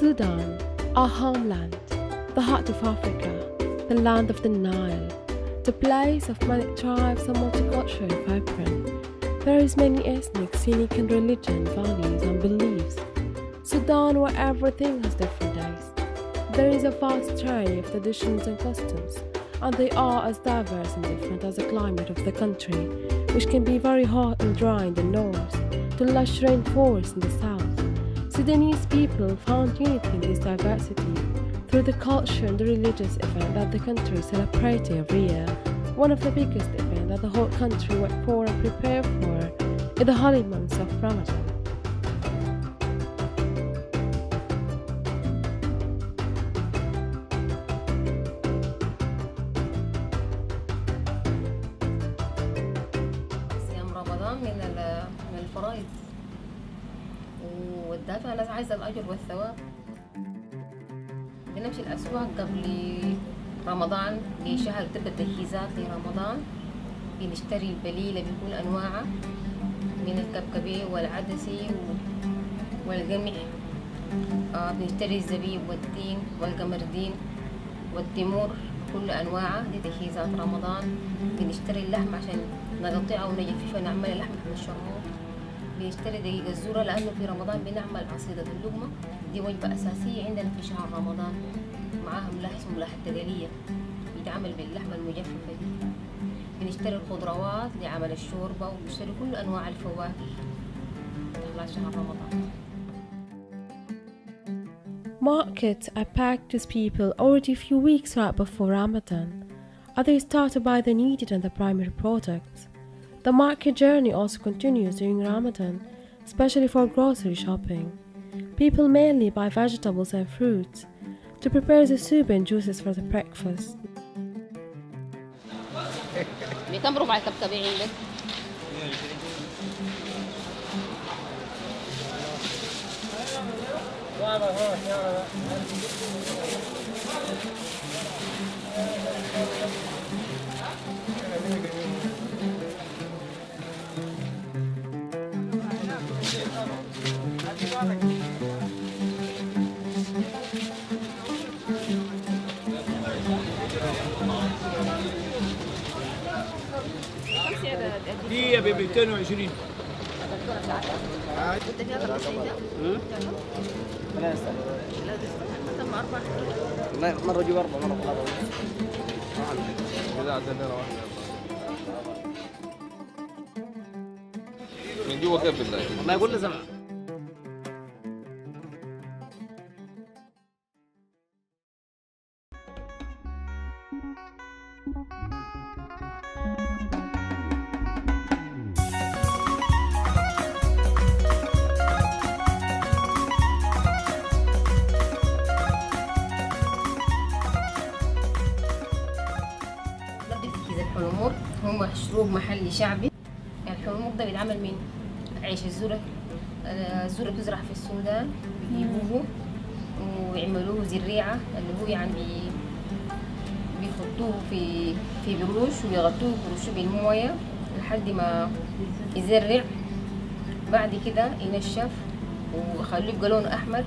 Sudan, our homeland, the heart of Africa, the land of the Nile, the place of many tribes and multicultural vibrant. There is many ethnic, scenic and religion, values and beliefs. Sudan, where everything has different days. There is a vast array of traditions and customs, and they are as diverse and different as the climate of the country, which can be very hot and dry in the north, to lush rainforests in the south. Sudanese people found unity in this diversity through the culture and the religious event that the country celebrates every year. One of the biggest events that the whole country work for and prepare for is the holy month of Ramadan. من الفرائض والدافع الناس عايزة الأجر والثواب. بنمشي الأسواق قبل رمضان بشهر، تبدأ التجهيزات لرمضان. بنشتري البليلة بكل أنواعها من الكبكبي والعدسي والقمح. بنشتري الزبيب والتين والقمردين والتمور كل أنواعها لتجهيزات رمضان. بنشتري اللحم عشان نقطعها ونجففها ونعمل لحمة الشرموط. بنشتري دقيق الذرة لأنه في رمضان بنعمل عصيدة اللقمة، دي وجبة أساسية عندنا في شهر رمضان. معاها ملاح اسمه ملاح التقلية بيتعمل باللحمة المجففة دي. بنشتري الخضروات لعمل الشوربة، وبنشتري كل أنواع الفواكه خلال شهر رمضان. Markets are packed with people already a few weeks right before Ramadan. Others start to buy the needed and the primary products. The market journey also continues during Ramadan, especially for grocery shopping. People mainly buy vegetables and fruits to prepare the soup and juices for the breakfast. بكم ربع كبكبي عندك؟ دي ب 220. لا مرة جوا 4 مرة 3 من جوا كيف بالله؟ والله يقول له زمان. الحلمور هو مشروب محلي شعبي. يعني الحلمور ده بيتعمل من عيش الذرة. الذرة بتزرع في السودان، بيجيبوه ويعملوه زريعة، اللي هو يعني بيحطوه في قروش ويغطوه قروشه بالموية لحد ما يزرع. بعد كده ينشف ويخلوه يبقى لونه أحمر.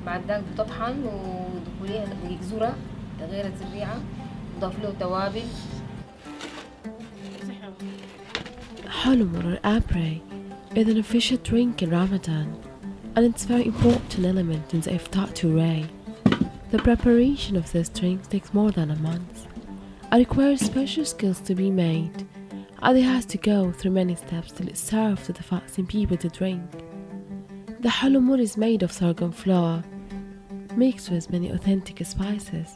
بعد ذلك بتطحن ويضيفوا ليها دقيق ذرة غير الزريعة، يضاف له توابل. Halumur or abre is an official drink in Ramadan, and it's a very important element in the iftar turee. The preparation of this drink takes more than a month and requires special skills to be made, and it has to go through many steps till it's served to the fasting people to drink. The halumur is made of sorghum flour, mixed with many authentic spices.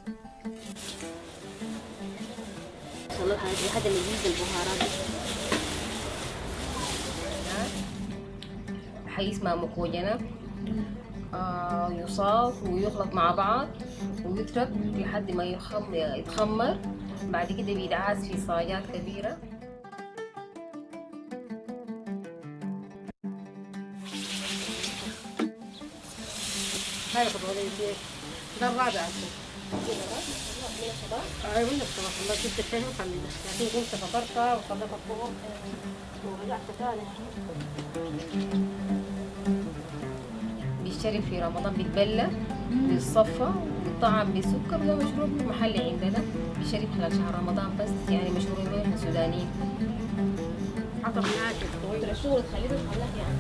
حاجة اسمها مكوجنة. يصاف ويخلط مع بعض ويترك لحد ما يتخمر. بعد كده بيدعاس في صاجات كبيرة. هاي خطوة ده الرابع. ايوه الصباح الله جبت الشاي وخلينا، لكن قمت فطرت وصليت الظهر ورجعت ثاني. بيشتري في رمضان بيتبلى بيتصفى وبيطعم بسكر، ده مشروب محلي عندنا بيشرب خلال شهر رمضان بس، يعني مشهور به احنا السودانيين. عطر ناجح الرسول تخليه بالخلاق يعني.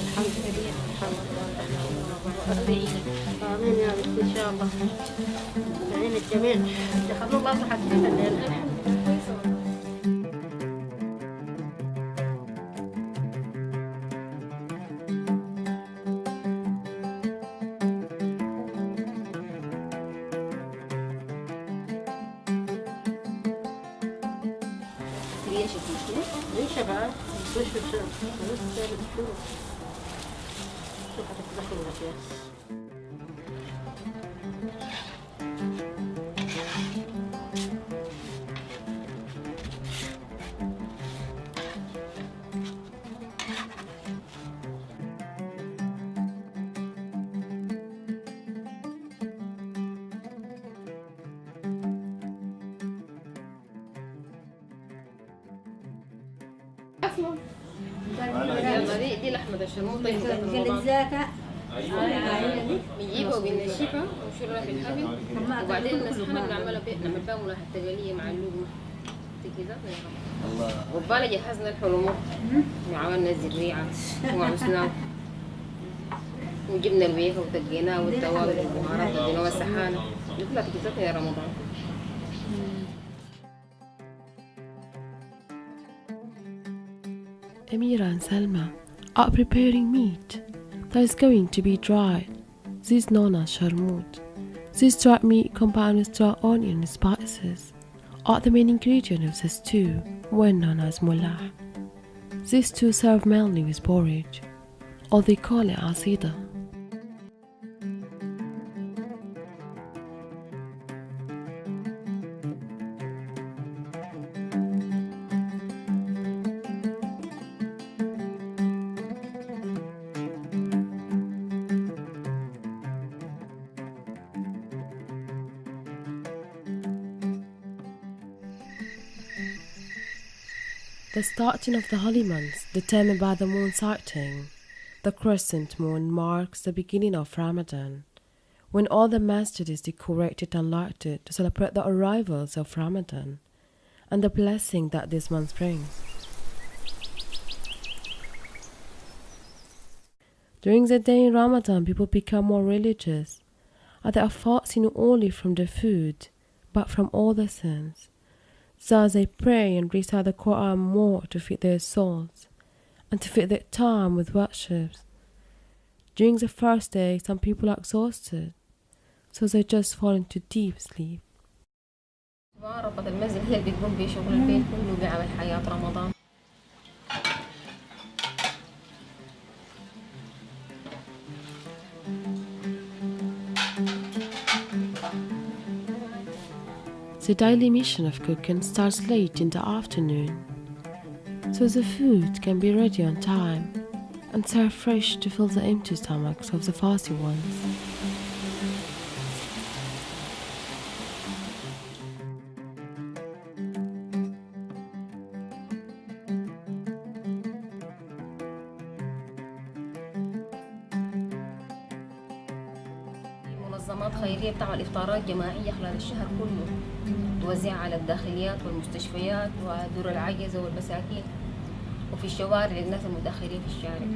الحمد لله آمين يا رب إن شاء الله. بعدين الجميل دخلوا الله صحة الليل. ليش تمشي؟ ليش بقى؟ وش بشرب؟ شوف هتتدخل الأكياس. يلا دي لحمة الشرموطة بنجيبها وبنشفها ونشيلها في الحبل، وبعدين نسخنها بنعمل بها ملاحة تقلية مع اللقمة كده. وبالي جهزنا الحلومات وعملنا الزريعة وعمسناه وجبنا البيكة وتقيناه والتوابل والبهارات وديناها السحانة يطلع تجهيزاتنا يا رمضان. Amira and Salma are preparing meat that is going to be dried. This is known as sharmout. This dried meat combined with dried onion and spices are the main ingredient of this stew, well known as mullah. This stew served mainly with porridge, or they call it asida. The starting of the holy months, determined by the moon sighting. The crescent moon marks the beginning of Ramadan, when all the masjid is decorated and lighted to celebrate the arrivals of Ramadan and the blessing that this month brings. During the day in Ramadan, people become more religious, and they are fasting not only from the food, but from all the sins. Thus they pray and recite the Quran more to feed their souls and to fill their time with worships. During the first day, some people are exhausted, so they just fall into deep sleep. ربة المنزل هي اللي بتقوم بشغل البيت كله بعمل حياة رمضان. The daily mission of cooking starts late in the afternoon, so the food can be ready on time and served fresh to fill the empty stomachs of the fasting ones. منظمات خيرية بتعمل إفطارات جماعية خلال الشهر كله، توزع على الداخليات والمستشفيات ودور العجزة والمساكين وفي الشوارع للناس المتأخرين في الشارع.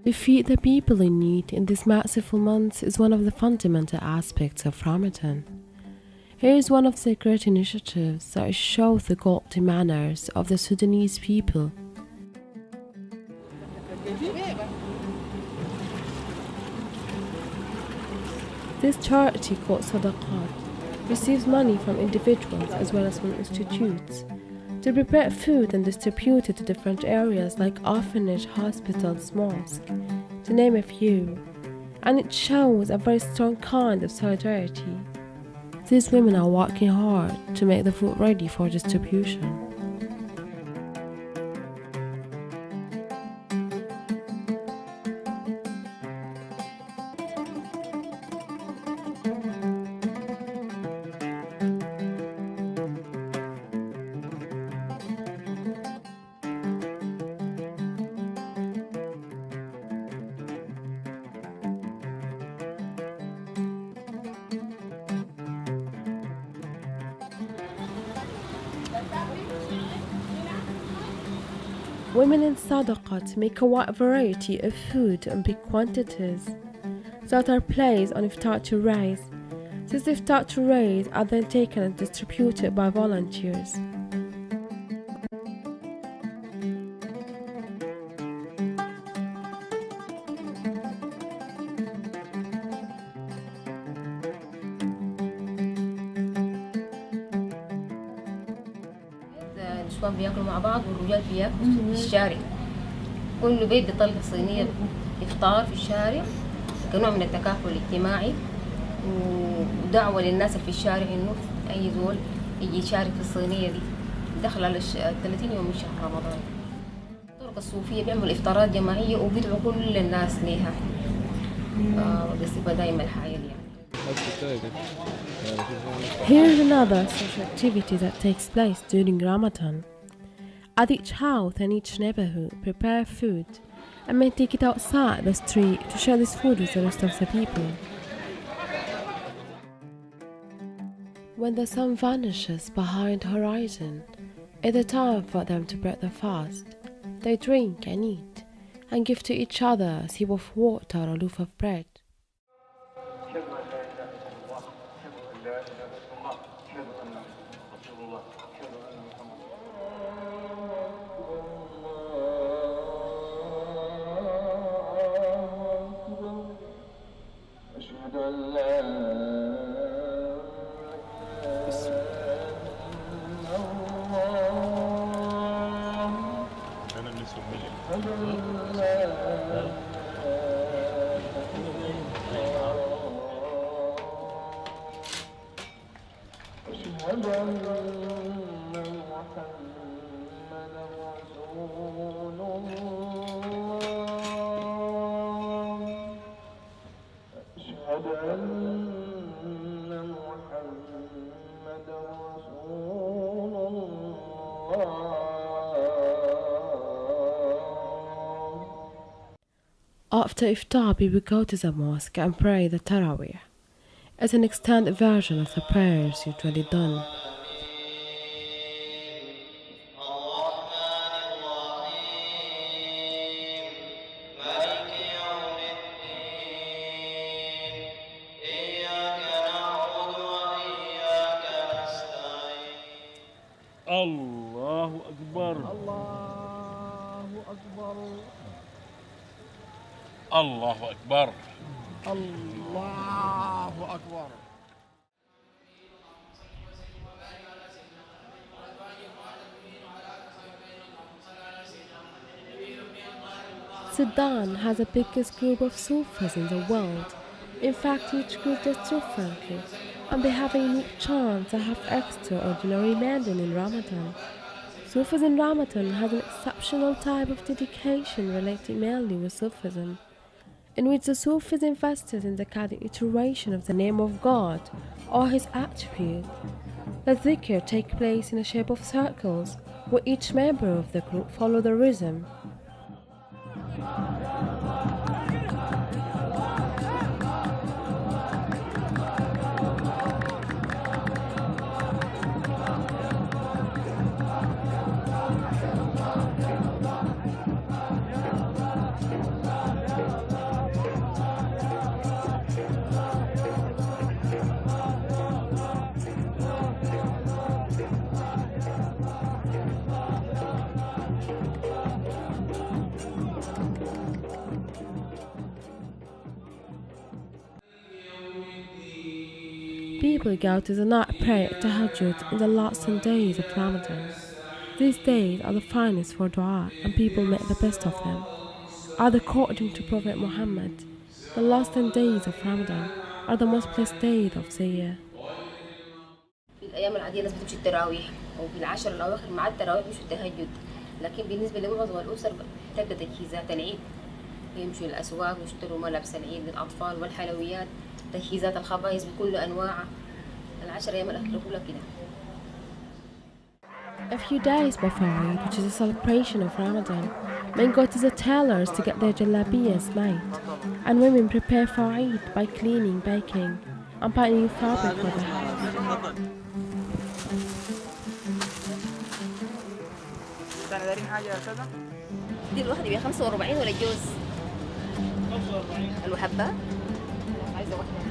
To feed the people in need in this merciful month is one of the fundamental aspects of Ramadan. Here is one of the great initiatives that show the godly manners of the Sudanese people. This charity called Sadaqat receives money from individuals as well as from institutes to prepare food and distribute it to different areas like orphanage, hospitals, mosques, to name a few, and it shows a very strong kind of solidarity. These women are working hard to make the food ready for distribution. women in sadaqat make a wide variety of food in big quantities that are placed on iftar trays. These iftar trays are then taken and distributed by volunteers. النسوان بياكلوا مع بعض والرجال بياكلوا في الشارع. كل بيت بيطلق صينية إفطار في الشارع كنوع من التكافل الاجتماعي ودعوة للناس اللي في الشارع إنه أي زول يجي يشارك في الصينية دي داخل 30 يوم من شهر رمضان. الطرق الصوفية بيعملوا إفطارات جماعية وبيدعوا كل الناس ليها بصفة دائمة الحياة يعني. Here's another social activity that takes place during Ramadan. At each house and each neighborhood prepare food and may take it outside the street to share this food with the rest of the people. When the sun vanishes behind the horizon, it's the time for them to break their fast. They drink and eat and give to each other a sip of water or a loaf of bread. After iftar, people go to the mosque and pray the Tarawih. It's an extended version of the prayers usually done. الله أكبر الله أكبر الله أكبر الله أكبر. Sudan has the biggest group of Sufis in the world. In fact, each group does differently, and they have a unique chant that have extraordinary meaning in Ramadan. Sufis in Ramadan has an exceptional type of dedication relating mainly with Sufism, in which the Sufis invested in the guiding iteration of the name of God or His attribute. The dhikr take place in the shape of circles, where each member of the group follow the rhythm. People go to the night prayer at Tahajjud in the last 10 days of Ramadan. These days are the finest for dua, and people make the best of them. According to Prophet Muhammad, the last 10 days of Ramadan are the most blessed days of the year. في الأيام العادية الناس بتمشي التراويح وفي العشر الأواخر مع التراويح مش التهجد، لكن بالنسبة لمعظم الأسر تبدأ تجهيزات العيد، يمشوا الأسواق ويشتروا ملابس العيد للأطفال والحلويات، تجهيزات الخبائز بكل أنواعها. العشر أيام الأخيرة كلها كده. A few days before Eid, which is a celebration of Ramadan, men go to the tailors to get their jalabiyas made, and women prepare for Eid by cleaning, baking, and buying new fabric for the house. دارين حاجة يا أستاذة؟ دي الواحدة ب 45 ولا الجوز؟ 45. الوحبة؟ عايزة واحدة.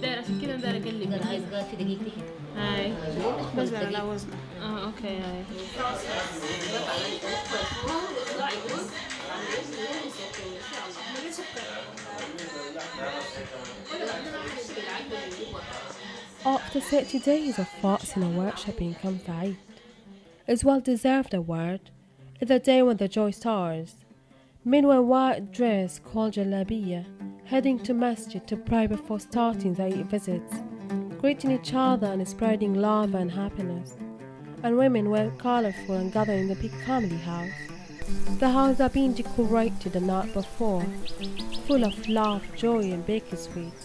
داير عشان كده داير اقلب. انا عايز قاعد في دقيقتين. هاي بس على وزن. اوكي هاي. After 30 days of fasting and worshipping comes the Eid. It's well deserved award. It's the day when the joy starts. Men wear white dress called jalabiya, heading to masjid to pray before starting their visits, greeting each other and spreading love and happiness. And women wear colorful and gather in the big family house. The house are being decorated the night before, full of love, joy and bakery sweets.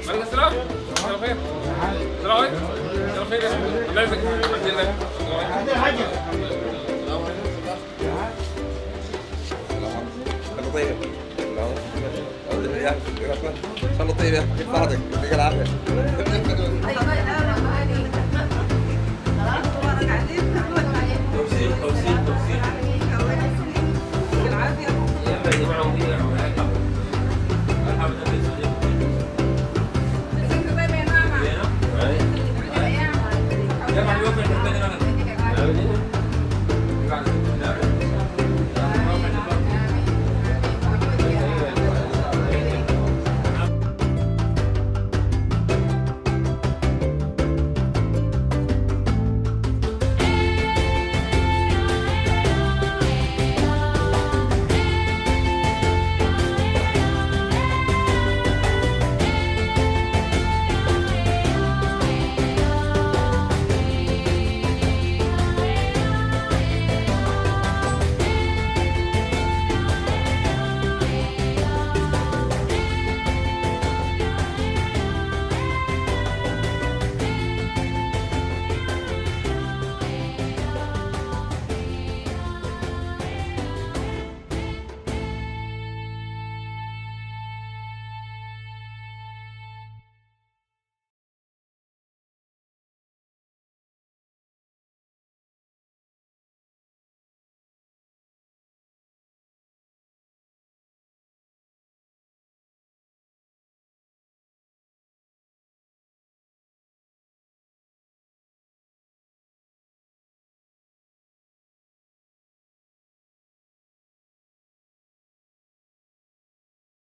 عليك السلام. مساء الخير. السلام عليكم. مساء الخير. الله يجزاك. الحمد لله. الله طيب. الله طيب يا اخي. الله طيب يا اخي. يعطيك العافيه.